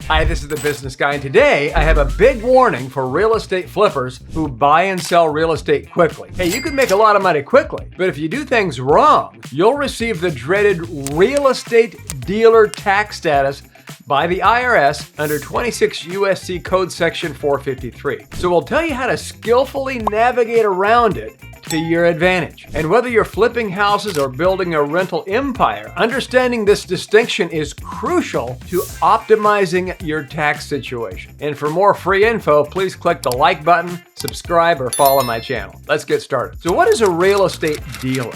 Hi, this is the Business Guy, and today I have a big warning for real estate flippers who buy and sell real estate quickly. Hey, you can make a lot of money quickly, but if you do things wrong, you'll receive the dreaded real estate dealer tax status by the IRS under 26 U.S.C. Code Section 453. So we'll tell you how to skillfully navigate around it to your advantage. And whether you're flipping houses or building a rental empire, understanding this distinction is crucial to optimizing your tax situation. And for more free info, please click the like button, subscribe, or follow my channel. Let's get started. So what is a real estate dealer?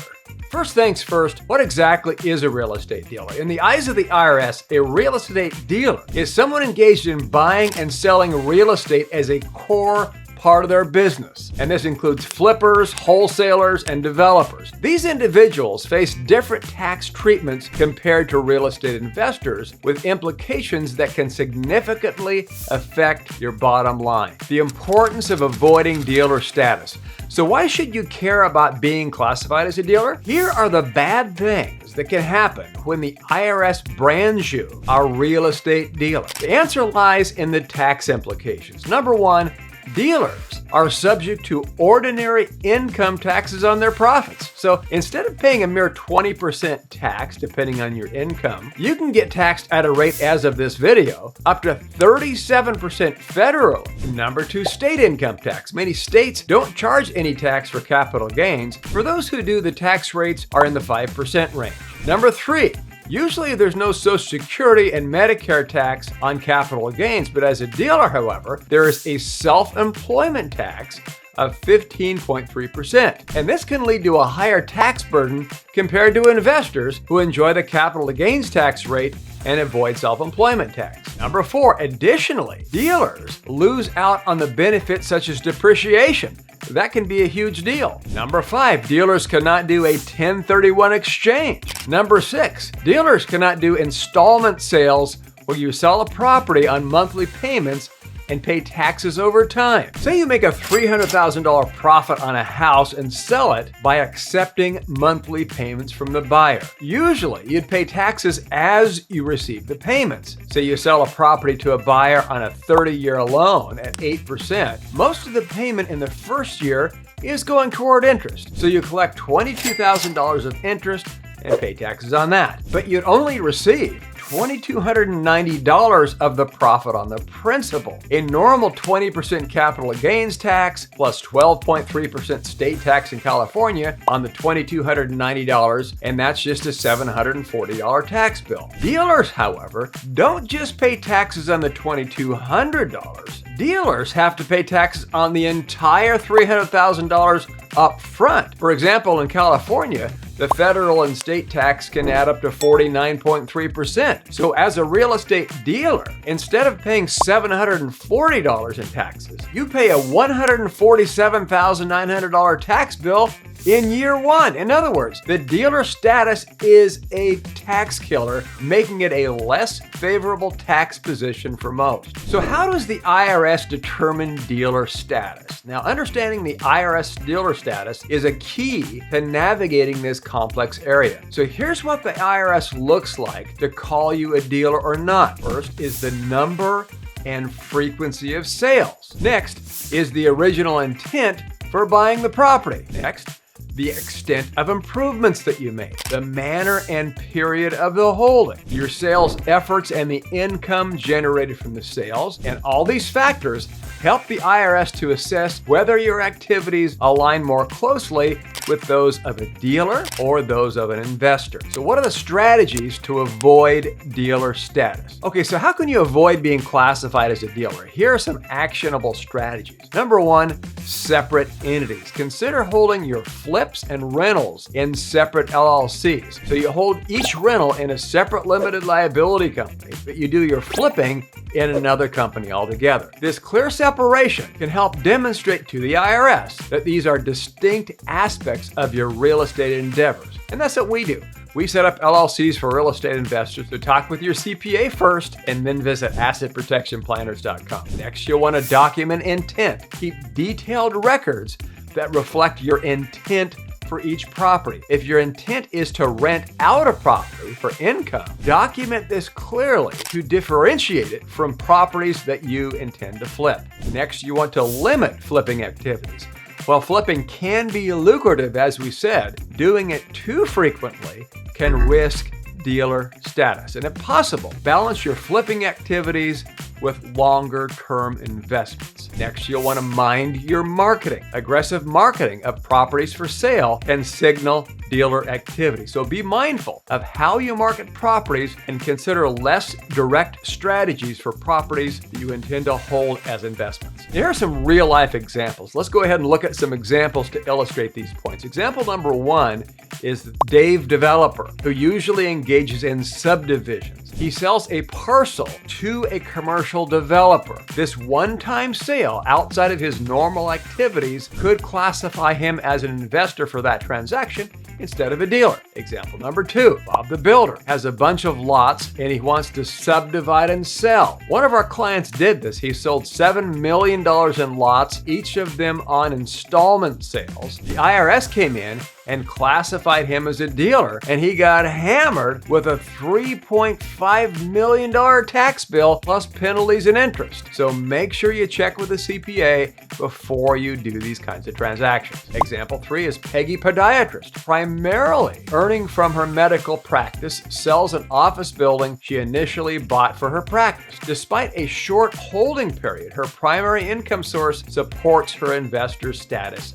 First things first, what exactly is a real estate dealer? In the eyes of the IRS, a real estate dealer is someone engaged in buying and selling real estate as a core part of their business. And this includes flippers, wholesalers, and developers. These individuals face different tax treatments compared to real estate investors, with implications that can significantly affect your bottom line. The importance of avoiding dealer status. So why should you care about being classified as a dealer? Here are the bad things that can happen when the IRS brands you a real estate dealer. The answer lies in the tax implications. Number one, dealers are subject to ordinary income taxes on their profits. So instead of paying a mere 20% tax, depending on your income, you can get taxed at a rate, as of this video, up to 37% federally. Number two, state income tax. Many states don't charge any tax for capital gains. For those who do, the tax rates are in the 5% range. Number three, usually there's no Social Security and Medicare tax on capital gains, but as a dealer, however, there is a self-employment tax of 15.3%. And this can lead to a higher tax burden compared to investors who enjoy the capital gains tax rate and avoid self-employment tax. Number four, additionally, dealers lose out on the benefits such as depreciation. That can be a huge deal. Number five, dealers cannot do a 1031 exchange. Number six, dealers cannot do installment sales where you sell a property on monthly payments and pay taxes over time. Say you make a $300,000 profit on a house and sell it by accepting monthly payments from the buyer. Usually, you'd pay taxes as you receive the payments. Say you sell a property to a buyer on a 30-year loan at 8%. Most of the payment in the first year is going toward interest. So you collect $22,000 of interest and pay taxes on that. But you'd only receive $2,290 of the profit on the principal. A normal 20% capital gains tax plus 12.3% state tax in California on the $2,290, and that's just a $740 tax bill. Dealers, however, don't just pay taxes on the $2,200. Dealers have to pay taxes on the entire $300,000 up front. For example, in California, the federal and state tax can add up to 49.3%. So as a real estate dealer, instead of paying $740 in taxes, you pay a $147,900 tax bill in year one. In other words, the dealer status is a tax killer, making it a less favorable tax position for most. So how does the IRS determine dealer status? Now, understanding the IRS dealer status is a key to navigating this complex area. So here's what the IRS looks like to call you a dealer or not. First is the number and frequency of sales. Next is the original intent for buying the property. Next, the extent of improvements that you make, the manner and period of the holding, your sales efforts and the income generated from the sales, and all these factors help the IRS to assess whether your activities align more closely with those of a dealer or those of an investor. So what are the strategies to avoid dealer status? Okay, so how can you avoid being classified as a dealer? Here are some actionable strategies. Number one, separate entities. Consider holding your flips and rentals in separate LLCs. So you hold each rental in a separate limited liability company, but you do your flipping in another company altogether. This clear separation can help demonstrate to the IRS that these are distinct aspects of your real estate endeavors. And that's what we do. We set up LLCs for real estate investors. To talk with your CPA first and then visit assetprotectionplanners.com. Next, you'll want to document intent. Keep detailed records that reflect your intent for each property. If your intent is to rent out a property for income, document this clearly to differentiate it from properties that you intend to flip. Next, you want to limit flipping activities. While flipping can be lucrative, as we said, doing it too frequently can risk dealer status. And if possible, balance your flipping activities with longer-term investments. Next, you'll want to mind your marketing. Aggressive marketing of properties for sale can signal dealer activity. So be mindful of how you market properties and consider less direct strategies for properties that you intend to hold as investments. Here are some real-life examples. Let's go ahead and look at some examples to illustrate these points. Example number one is Dave Developer, who usually engages in subdivisions. He sells a parcel to a commercial developer. This one-time sale outside of his normal activities could classify him as an investor for that transaction instead of a dealer. Example number two, Bob the Builder has a bunch of lots and he wants to subdivide and sell. One of our clients did this. He sold $7 million in lots, each of them on installment sales. The IRS came in and classified him as a dealer, and he got hammered with a $3.5 million tax bill plus penalties and interest. So make sure you check with a CPA before you do these kinds of transactions. Example three is Peggy Podiatrist, primarily earning from her medical practice, sells an office building she initially bought for her practice. Despite a short holding period, her primary income source supports her investor status,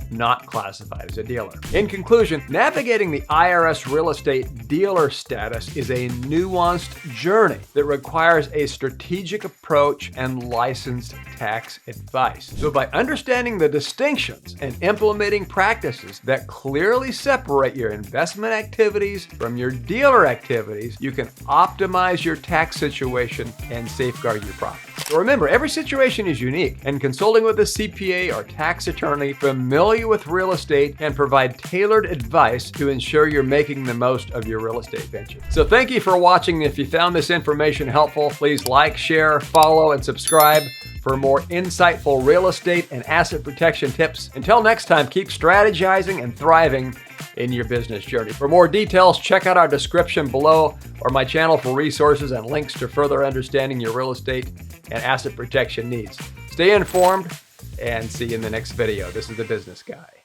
not classified as a dealer. In conclusion, navigating the IRS real estate dealer status is a nuanced journey that requires a strategic approach and licensed tax advice. So by understanding the distinctions and implementing practices that clearly separate your investment activities from your dealer activities, you can optimize your tax situation and safeguard your profits. So remember, every situation is unique, and consulting with a CPA or tax attorney familiar with real estate can provide tailored advice to ensure you're making the most of your real estate venture. So thank you for watching. If you found this information helpful, please like, share, follow, and subscribe for more insightful real estate and asset protection tips. Until next time, keep strategizing and thriving in your business journey. For more details, check out our description below or my channel for resources and links to further understanding your real estate and asset protection needs. Stay informed and see you in the next video. This is The Business Guy.